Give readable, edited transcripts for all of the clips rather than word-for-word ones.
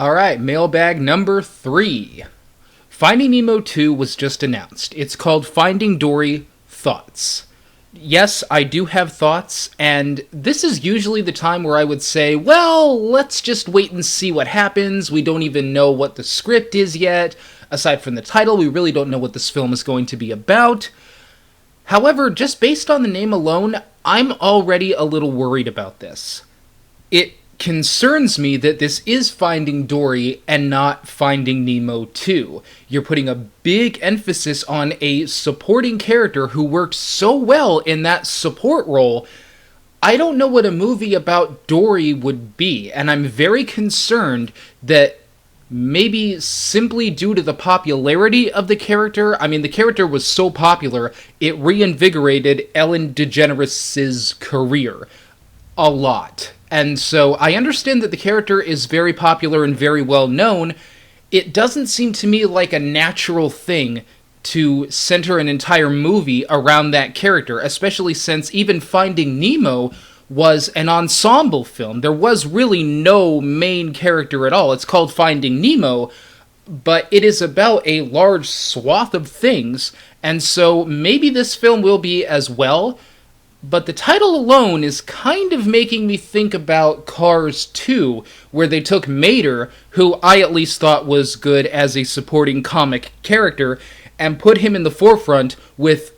Alright, mailbag number 3. Finding Nemo 2 was just announced. It's called Finding Dory Thoughts. Yes, I do have thoughts, and this is usually the time where I would say, well, let's just wait and see what happens. We don't even know what the script is yet. Aside from the title, we really don't know what this film is going to be about. However, just based on the name alone, I'm already a little worried about this. It concerns me that this is Finding Dory and not Finding Nemo 2. You're putting a big emphasis on a supporting character who worked so well in that support role. I don't know what a movie about Dory would be, and I'm very concerned that maybe simply due to the popularity of the character, the character was so popular, it reinvigorated Ellen DeGeneres' career a lot. And so I understand that the character is very popular and very well known. It doesn't seem to me like a natural thing to center an entire movie around that character, especially since even Finding Nemo was an ensemble film. There was really no main character at all. It's called Finding Nemo, but it is about a large swath of things, and so maybe this film will be as well. But the title alone is kind of making me think about Cars 2, where they took Mater, who I at least thought was good as a supporting comic character, and put him in the forefront with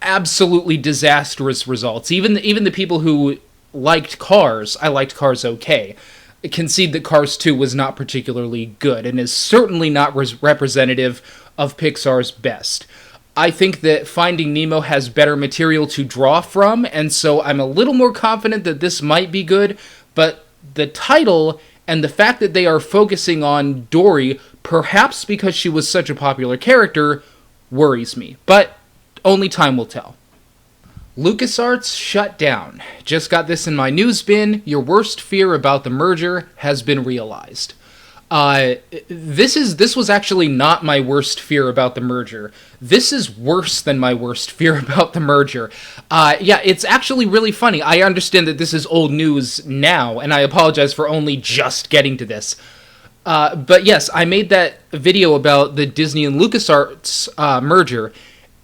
absolutely disastrous results. Even the people who liked Cars, I liked Cars okay, concede that Cars 2 was not particularly good, and is certainly not representative of Pixar's best. I think that Finding Nemo has better material to draw from, and so I'm a little more confident that this might be good, but the title and the fact that they are focusing on Dory, perhaps because she was such a popular character, worries me. But only time will tell. LucasArts Shutdown. Just got this in my news bin. Your worst fear about the merger has been realized. This was actually not my worst fear about the merger. This is worse than my worst fear about the merger. It's actually really funny. I understand that this is old news now, and I apologize for only just getting to this. But yes, I made that video about the Disney and LucasArts merger,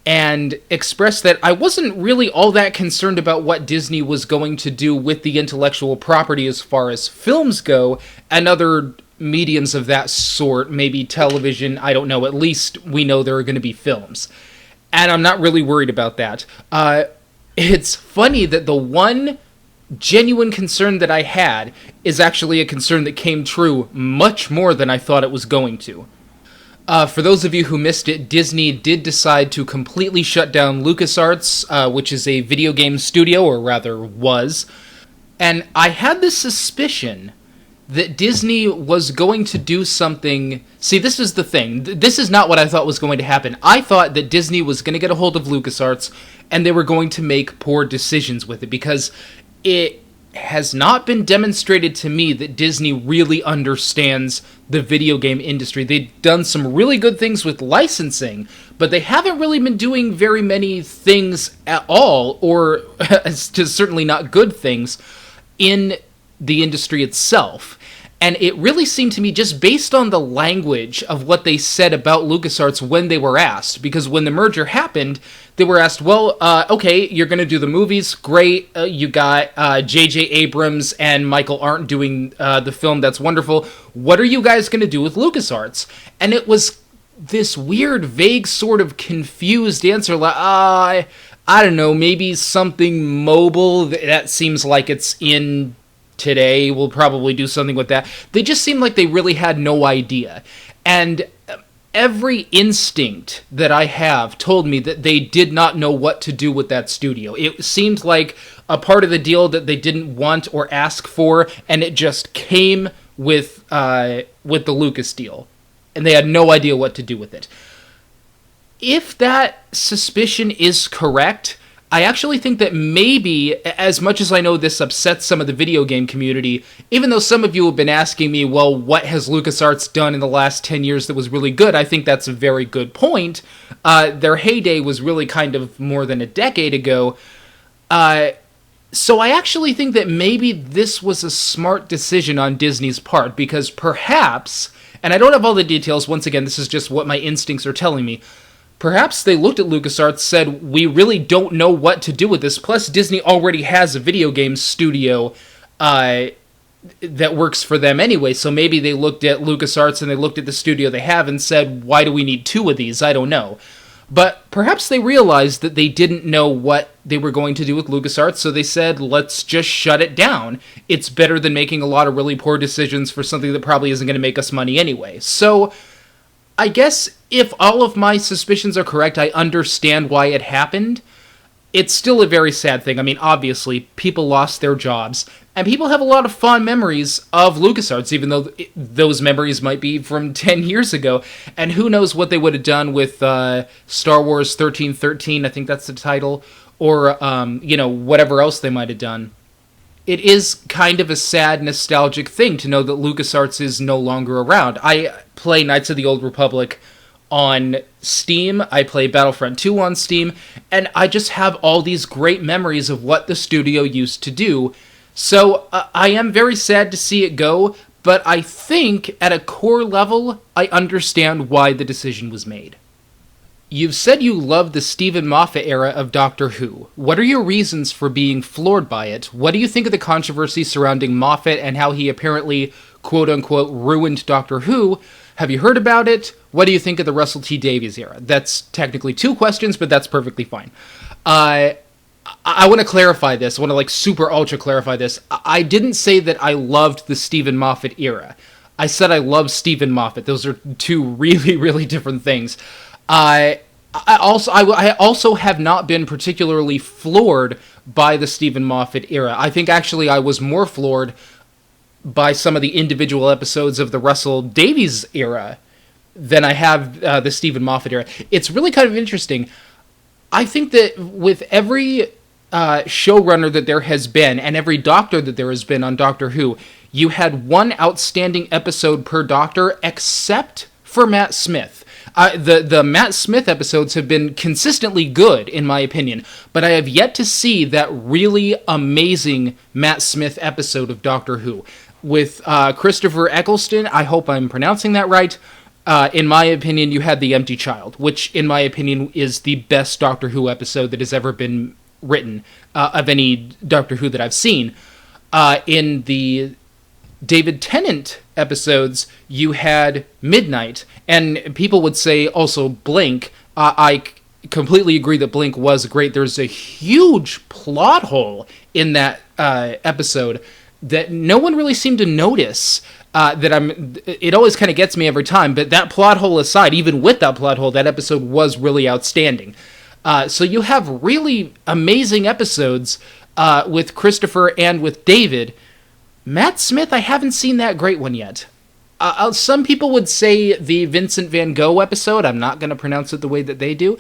and expressed that I wasn't really all that concerned about what Disney was going to do with the intellectual property as far as films go, and other mediums of that sort, maybe television, I don't know, at least we know there are going to be films. And I'm not really worried about that. It's funny that the one genuine concern that I had is actually a concern that came true much more than I thought it was going to. For those of you who missed it, Disney did decide to completely shut down LucasArts, which is a video game studio, or rather was. And I had this suspicion that Disney was going to do something. See, this is the thing. This is not what I thought was going to happen. I thought that Disney was going to get a hold of LucasArts, and they were going to make poor decisions with it, because it has not been demonstrated to me that Disney really understands the video game industry. They've done some really good things with licensing, but they haven't really been doing very many things at all, or certainly not good things, in the industry itself. And it really seemed to me, just based on the language of what they said about LucasArts when they were asked, because when the merger happened, they were asked, well, okay, you're going to do the movies, great, you got J.J. Abrams and Michael Arndt doing the film, that's wonderful, what are you guys going to do with LucasArts? And it was this weird, vague, sort of confused answer, like, I don't know, maybe something mobile, that seems like it's in today, we'll probably do something with that. They just seemed like they really had no idea. And every instinct that I have told me that they did not know what to do with that studio. It seemed like a part of the deal that they didn't want or ask for, and it just came with the Lucas deal. And they had no idea what to do with it. If that suspicion is correct, I actually think that maybe, as much as I know this upsets some of the video game community, even though some of you have been asking me, well, what has LucasArts done in the last 10 years that was really good? I think that's a very good point. Their heyday was really kind of more than a decade ago. So I actually think that maybe this was a smart decision on Disney's part, because perhaps, and I don't have all the details, once again, this is just what my instincts are telling me, perhaps they looked at LucasArts, said, we really don't know what to do with this, plus Disney already has a video game studio that works for them anyway, so maybe they looked at LucasArts and they looked at the studio they have and said, why do we need two of these? I don't know. But perhaps they realized that they didn't know what they were going to do with LucasArts, so they said, let's just shut it down. It's better than making a lot of really poor decisions for something that probably isn't going to make us money anyway. So, I guess if all of my suspicions are correct, I understand why it happened. It's still a very sad thing. I mean, obviously, people lost their jobs, and people have a lot of fond memories of LucasArts, even though those memories might be from 10 years ago, and who knows what they would have done with Star Wars 1313, I think that's the title, or, whatever else they might have done. It is kind of a sad, nostalgic thing to know that LucasArts is no longer around. I play Knights of the Old Republic on Steam, I play Battlefront 2 on Steam, and I just have all these great memories of what the studio used to do. So I am very sad to see it go, but I think at a core level, I understand why the decision was made. You've said you love the Stephen Moffat era of Doctor Who. What are your reasons for being floored by it? What do you think of the controversy surrounding Moffat and how he apparently, quote-unquote, ruined Doctor Who? Have you heard about it? What do you think of the Russell T Davies era? That's technically two questions, but that's perfectly fine. I want to clarify this. I want to, super ultra clarify this. I didn't say that I loved the Stephen Moffat era. I said I love Stephen Moffat. Those are two really, really different things. I also have not been particularly floored by the Stephen Moffat era. I think actually I was more floored by some of the individual episodes of the Russell Davies era than I have the Stephen Moffat era. It's really kind of interesting. I think that with every showrunner that there has been, and every doctor that there has been on Doctor Who, you had one outstanding episode per doctor, except for Matt Smith. The Matt Smith episodes have been consistently good, in my opinion, but I have yet to see that really amazing Matt Smith episode of Doctor Who. With Christopher Eccleston, I hope I'm pronouncing that right, in my opinion, you had The Empty Child, which, in my opinion, is the best Doctor Who episode that has ever been written, of any Doctor Who that I've seen. In the David Tennant episodes, you had Midnight, and people would say also Blink. I completely agree that Blink was great. There's a huge plot hole in that episode that no one really seemed to notice. It always kind of gets me every time, but that plot hole aside, even with that plot hole, that episode was really outstanding. So you have really amazing episodes with Christopher and with David. Matt Smith, I haven't seen that great one yet. Some people would say the Vincent van Gogh episode. I'm not going to pronounce it the way that they do.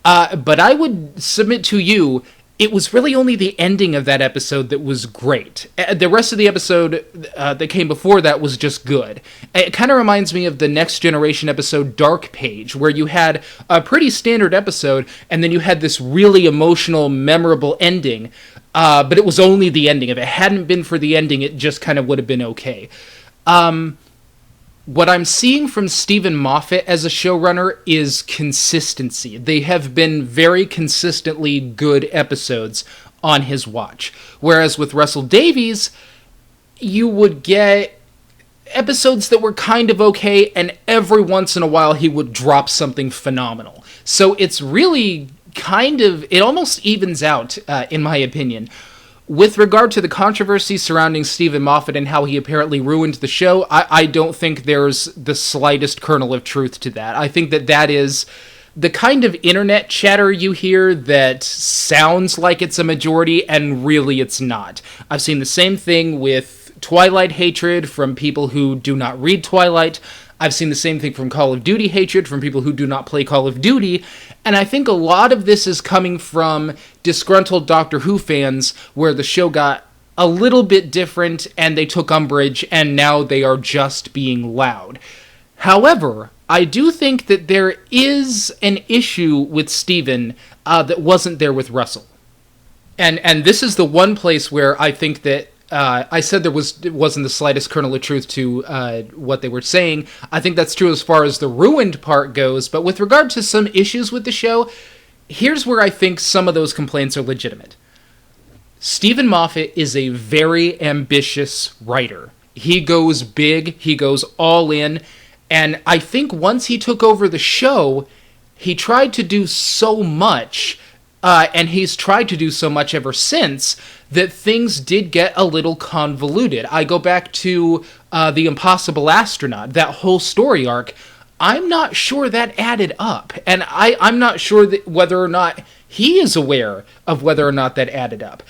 But I would submit to you, it was really only the ending of that episode that was great. The rest of the episode that came before that was just good. It kind of reminds me of the Next Generation episode Dark Page, where you had a pretty standard episode, and then you had this really emotional, memorable ending. But it was only the ending. If it hadn't been for the ending, it just kind of would have been okay. What I'm seeing from Stephen Moffat as a showrunner is consistency. They have been very consistently good episodes on his watch. Whereas with Russell Davies, you would get episodes that were kind of okay, and every once in a while he would drop something phenomenal. So it's really it almost evens out, in my opinion. With regard to the controversy surrounding Stephen Moffat and how he apparently ruined the show, I don't think there's the slightest kernel of truth to that. I think that is the kind of internet chatter you hear that sounds like it's a majority, and really it's not. I've seen the same thing with Twilight hatred from people who do not read Twilight. I've seen the same thing from Call of Duty hatred from people who do not play Call of Duty, and I think a lot of this is coming from disgruntled Doctor Who fans where the show got a little bit different and they took umbrage and now they are just being loud. However, I do think that there is an issue with Steven that wasn't there with Russell. And this is the one place where I think that I said it wasn't the slightest kernel of truth to what they were saying. I think that's true as far as the ruined part goes, but with regard to some issues with the show, here's where I think some of those complaints are legitimate. Stephen Moffat is a very ambitious writer. He goes big, he goes all in, and I think once he took over the show, he tried to do so much, and he's tried to do so much ever since, that things did get a little convoluted. I go back to The Impossible Astronaut, that whole story arc. I'm not sure that added up, and I'm not sure that whether or not he is aware of whether or not that added up.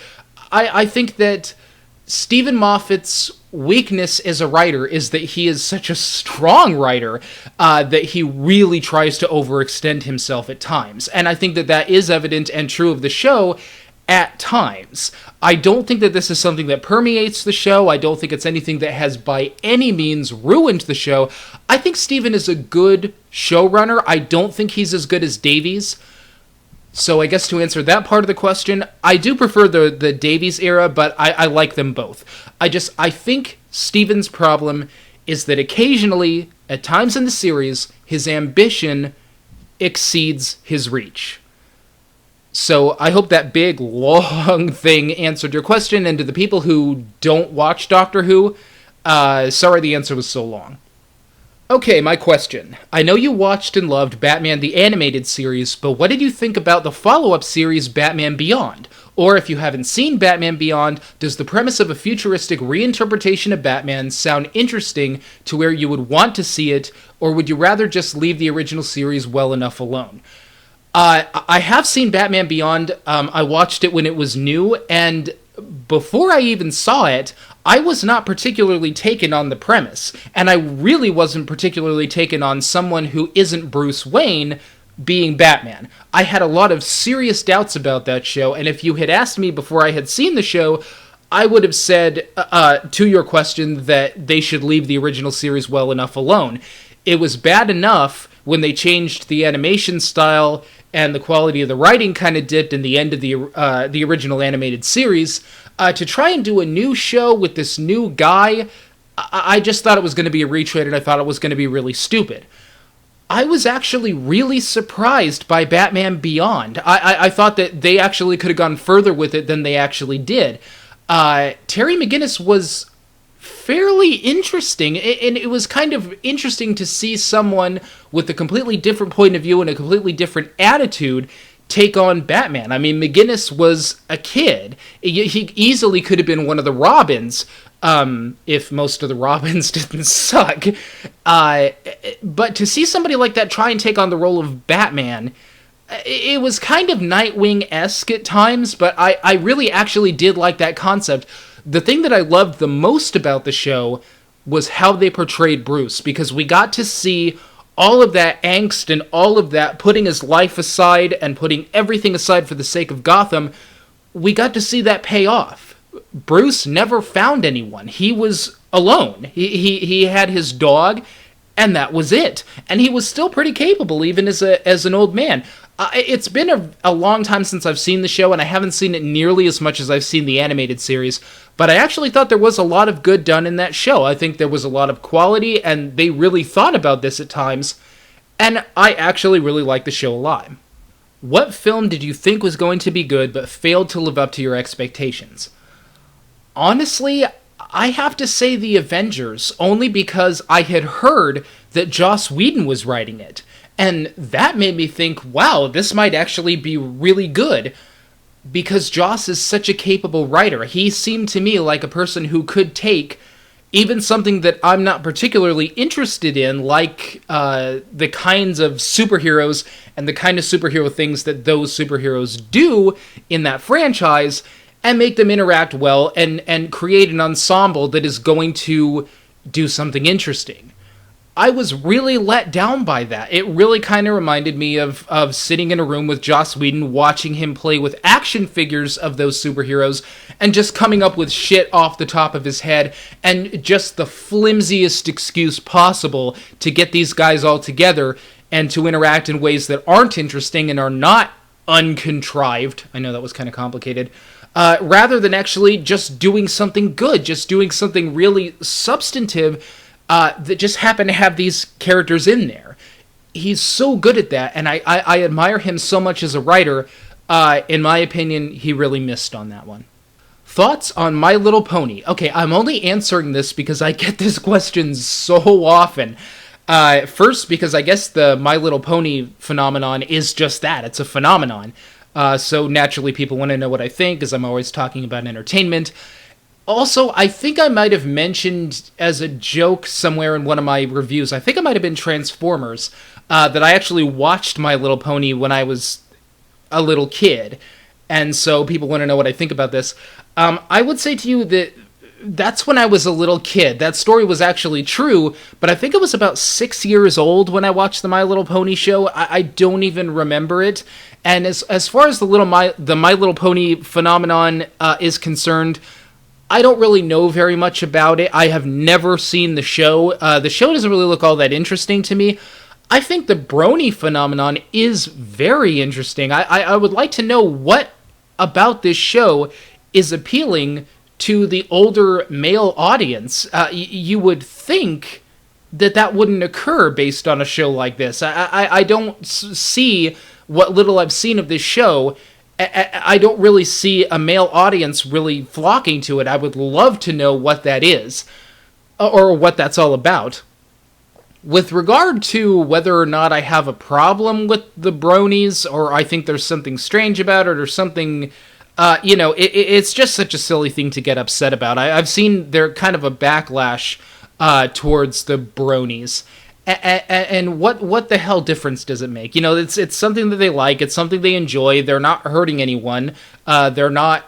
I think that Stephen Moffat's weakness as a writer is that he is such a strong writer that he really tries to overextend himself at times. And I think that that is evident and true of the show at times. I don't think that this is something that permeates the show. I don't think it's anything that has by any means ruined the show. I think Stephen is a good showrunner. I don't think he's as good as Davies. So I guess to answer that part of the question, I do prefer the Davies era, but I like them both. I think Stephen's problem is that occasionally, at times in the series, his ambition exceeds his reach. So I hope that big, long thing answered your question, and to the people who don't watch Doctor Who, sorry the answer was so long. Okay, my question. I know you watched and loved Batman the Animated Series, but what did you think about the follow-up series Batman Beyond? Or if you haven't seen Batman Beyond, does the premise of a futuristic reinterpretation of Batman sound interesting to where you would want to see it, or would you rather just leave the original series well enough alone? I have seen Batman Beyond. I watched it when it was new, and before I even saw it, I was not particularly taken on the premise, and I really wasn't particularly taken on someone who isn't Bruce Wayne being Batman. I had a lot of serious doubts about that show, and if you had asked me before I had seen the show, I would have said, to your question, that they should leave the original series well enough alone. It was bad enough when they changed the animation style and the quality of the writing kind of dipped in the end of the original animated series. To try and do a new show with this new guy, I just thought it was going to be a retread, and I thought it was going to be really stupid. I was actually really surprised by Batman Beyond. I thought that they actually could have gone further with it than they actually did. Terry McGinnis was fairly interesting, and it was kind of interesting to see someone with a completely different point of view and a completely different attitude take on Batman. I mean, McGinnis was a kid. He easily could have been one of the Robins, if most of the Robins didn't suck. But to see somebody like that try and take on the role of Batman, it was kind of Nightwing-esque at times, but I really actually did like that concept. The thing that I loved the most about the show was how they portrayed Bruce, because we got to see all of that angst and all of that putting his life aside and putting everything aside for the sake of Gotham. We got to see that pay off. Bruce never found anyone. He was alone. He had his dog, and that was it. And he was still pretty capable, even as an old man. It's been a long time since I've seen the show, and I haven't seen it nearly as much as I've seen the animated series, but I actually thought there was a lot of good done in that show. I think there was a lot of quality, and they really thought about this at times, and I actually really liked the show a lot. What film did you think was going to be good but failed to live up to your expectations? Honestly, I have to say The Avengers, only because I had heard that Joss Whedon was writing it. And that made me think, wow, this might actually be really good, because Joss is such a capable writer. He seemed to me like a person who could take even something that I'm not particularly interested in, like the kinds of superheroes and the kind of superhero things that those superheroes do in that franchise, and make them interact well and create an ensemble that is going to do something interesting. I was really let down by that. It really kind of reminded me of sitting in a room with Joss Whedon, watching him play with action figures of those superheroes, and just coming up with shit off the top of his head, and just the flimsiest excuse possible to get these guys all together and to interact in ways that aren't interesting and are not uncontrived. I know that was kind of complicated. rather than actually just doing something good, just doing something really substantive that just happened to have these characters in there. He's so good at that, and I admire him so much as a writer. In my opinion, he really missed on that one. Thoughts on My Little Pony? Okay, I'm only answering this because I get this question so often. First, because I guess the My Little Pony phenomenon is just that. It's a phenomenon. So naturally people want to know what I think, as I'm always talking about entertainment. Also, I think I might have mentioned as a joke somewhere in one of my reviews, I think it might have been Transformers, that I actually watched My Little Pony when I was a little kid. And so people want to know what I think about this. I would say to you that that's when I was a little kid. That story was actually true, but I think I was about 6 years old when I watched the My Little Pony show. I don't even remember it. And as far as the My Little Pony phenomenon is concerned, I don't really know very much about it. I have never seen the show. The show doesn't really look all that interesting to me. I think the brony phenomenon is very interesting. I would like to know what about this show is appealing to the older male audience. You would think that wouldn't occur based on a show like this. I don't see what little I've seen of this show. I don't really see a male audience really flocking to it. I would love to know what that is, or what that's all about. With regard to whether or not I have a problem with the bronies, or I think there's something strange about it, or something, it's just such a silly thing to get upset about. I've seen there kind of a backlash towards the bronies. And what the hell difference does it make? It's something that they like. It's something they enjoy. They're not hurting anyone. They're not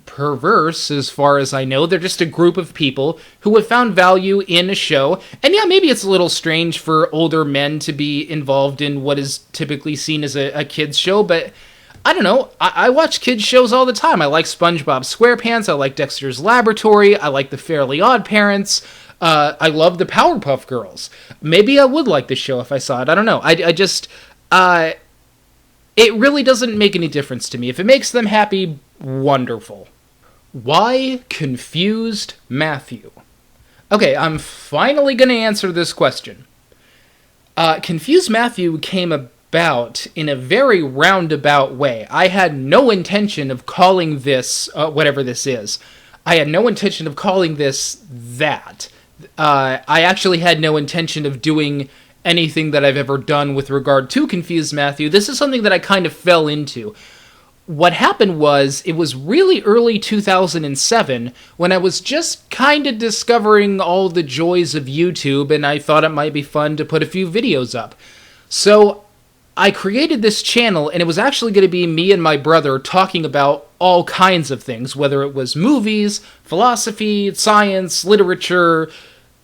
perverse, as far as I know. They're just a group of people who have found value in a show. And yeah, maybe it's a little strange for older men to be involved in what is typically seen as a kid's show, but I don't know. I watch kids' shows all the time. I like SpongeBob SquarePants. I like Dexter's Laboratory. I like The Fairly Odd Parents. I love the Powerpuff Girls. Maybe I would like this show if I saw it. I don't know. It really doesn't make any difference to me. If it makes them happy, wonderful. Why Confused Matthew? Okay, I'm finally going to answer this question. Confused Matthew came about in a very roundabout way. I had no intention of calling this, whatever this is. I had no intention of calling this that. I actually had no intention of doing anything that I've ever done with regard to Confused Matthew. This is something that I kind of fell into. What happened was, it was really early 2007 when I was just kind of discovering all the joys of YouTube, and I thought it might be fun to put a few videos up. So I created this channel, and it was actually going to be me and my brother talking about all kinds of things, whether it was movies, philosophy, science, literature,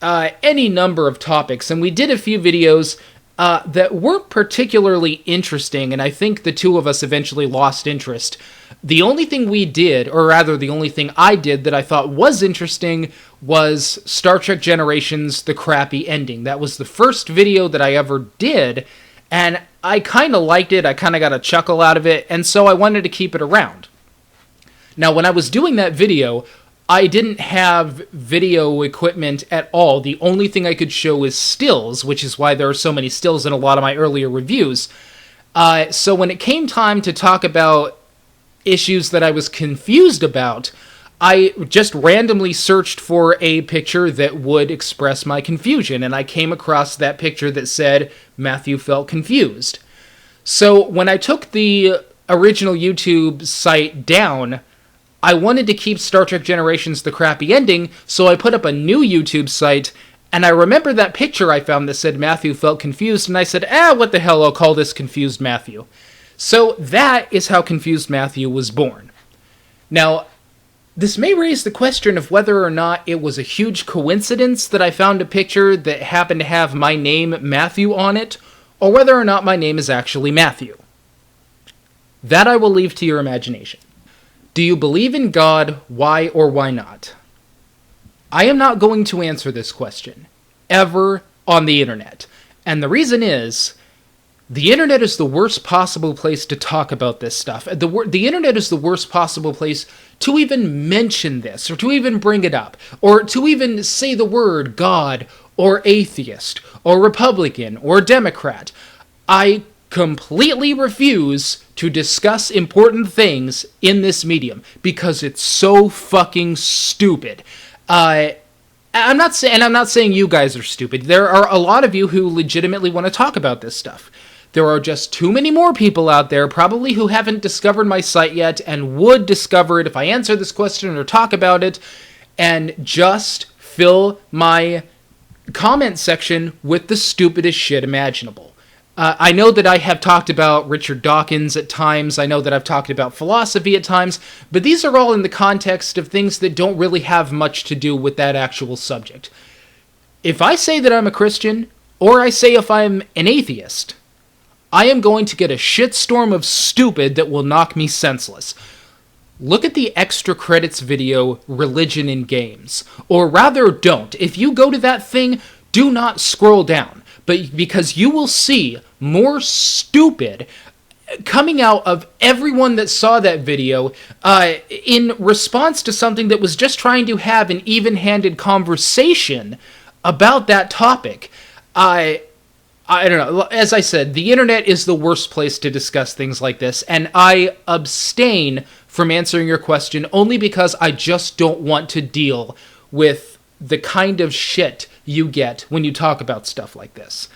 any number of topics. And we did a few videos that weren't particularly interesting, and I think the two of us eventually lost interest. The only thing we did, or rather the only thing I did that I thought was interesting, was Star Trek Generations, the crappy ending. That was the first video that I ever did, and I kind of liked it. I kind of got a chuckle out of it, and so I wanted to keep it around. Now, when I was doing that video, I didn't have video equipment at all. The only thing I could show is stills, which is why there are so many stills in a lot of my earlier reviews. So when it came time to talk about issues that I was confused about, I just randomly searched for a picture that would express my confusion, and I came across that picture that said, Matthew felt confused. So when I took the original YouTube site down, I wanted to keep Star Trek Generations the crappy ending, so I put up a new YouTube site, and I remember that picture I found that said Matthew felt confused, and I said, what the hell, I'll call this Confused Matthew. So that is how Confused Matthew was born. Now, this may raise the question of whether or not it was a huge coincidence that I found a picture that happened to have my name Matthew on it, or whether or not my name is actually Matthew. That I will leave to your imagination. Do you believe in God? Why or why not? I am not going to answer this question, ever, on the internet. And the reason is, The internet is the worst possible place to talk about this stuff. The internet is the worst possible place to even mention this, or to even bring it up, or to even say the word God, or atheist, or Republican, or Democrat. I completely refuse to discuss important things in this medium, because it's so fucking stupid. I'm not saying you guys are stupid. There are a lot of you who legitimately want to talk about this stuff. There are just too many more people out there, probably, who haven't discovered my site yet and would discover it if I answer this question or talk about it, and just fill my comment section with the stupidest shit imaginable. I know that I have talked about Richard Dawkins at times, I know that I've talked about philosophy at times, but these are all in the context of things that don't really have much to do with that actual subject. If I say that I'm a Christian, or I say if I'm an atheist, I am going to get a shitstorm of stupid that will knock me senseless. Look at the extra credits video, Religion in Games. Or rather, don't. If you go to that thing, do not scroll down. But because you will see more stupid coming out of everyone that saw that video in response to something that was just trying to have an even-handed conversation about that topic. I don't know. As I said, the internet is the worst place to discuss things like this, and I abstain from answering your question only because I just don't want to deal with the kind of shit you get when you talk about stuff like this.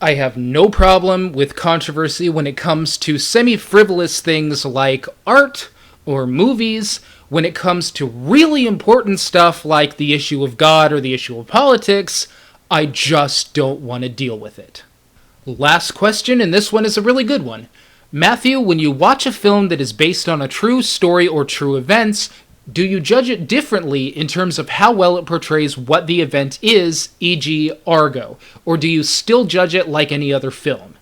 I have no problem with controversy when it comes to semi-frivolous things like art or movies. When it comes to really important stuff like the issue of God or the issue of politics, I just don't want to deal with it. Last question, and this one is a really good one. Matthew, when you watch a film that is based on a true story or true events, do you judge it differently in terms of how well it portrays what the event is, e.g. Argo, or do you still judge it like any other film?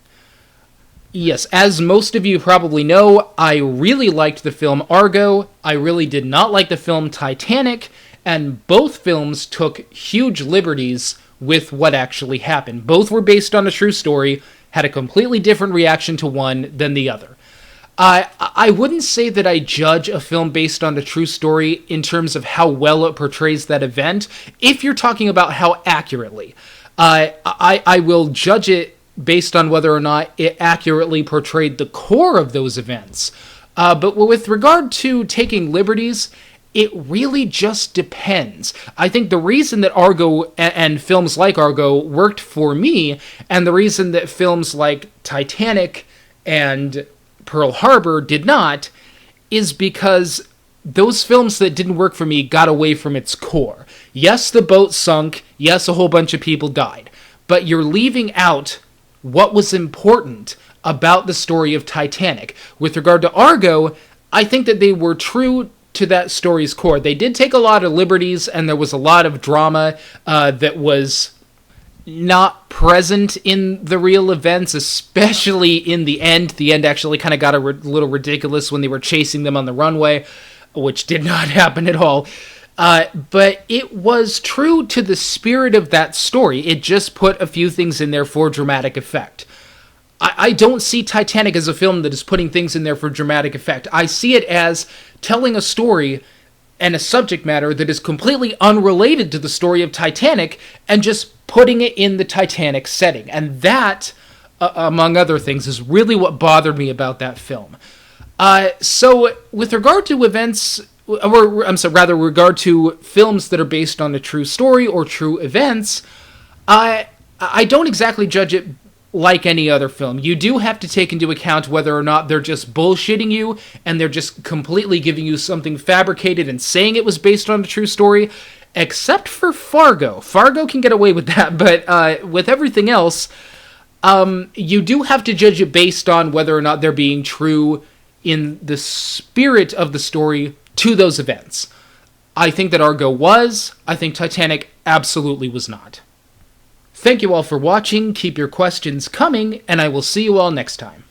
Yes, as most of you probably know, I really liked the film Argo, I really did not like the film Titanic, and both films took huge liberties with what actually happened. Both were based on a true story, had a completely different reaction to one than the other. I wouldn't say that I judge a film based on a true story in terms of how well it portrays that event, if you're talking about how accurately. I will judge it based on whether or not it accurately portrayed the core of those events. But with regard to taking liberties, it really just depends. I think the reason that Argo and films like Argo worked for me, and the reason that films like Titanic and Pearl Harbor did not, is because those films that didn't work for me got away from its core. Yes, the boat sunk. Yes, a whole bunch of people died. But you're leaving out what was important about the story of Titanic. With regard to Argo, I think that they were true to that story's core. They did take a lot of liberties, and there was a lot of drama that was not present in the real events, especially in the end. The end actually kind of got a little ridiculous when they were chasing them on the runway, which did not happen at all. But it was true to the spirit of that story. It just put a few things in there for dramatic effect. I don't see Titanic as a film that is putting things in there for dramatic effect. I see it as telling a story and a subject matter that is completely unrelated to the story of Titanic and just putting it in the Titanic setting. And that, among other things, is really what bothered me about that film. So with regard to events, or regard to films that are based on a true story or true events, I don't exactly judge it like any other film. You do have to take into account whether or not they're just bullshitting you and they're just completely giving you something fabricated and saying it was based on a true story, except for Fargo. Fargo can get away with that, but with everything else, you do have to judge it based on whether or not they're being true in the spirit of the story to those events. I think that Argo was. I think Titanic absolutely was not. Thank you all for watching, keep your questions coming, and I will see you all next time.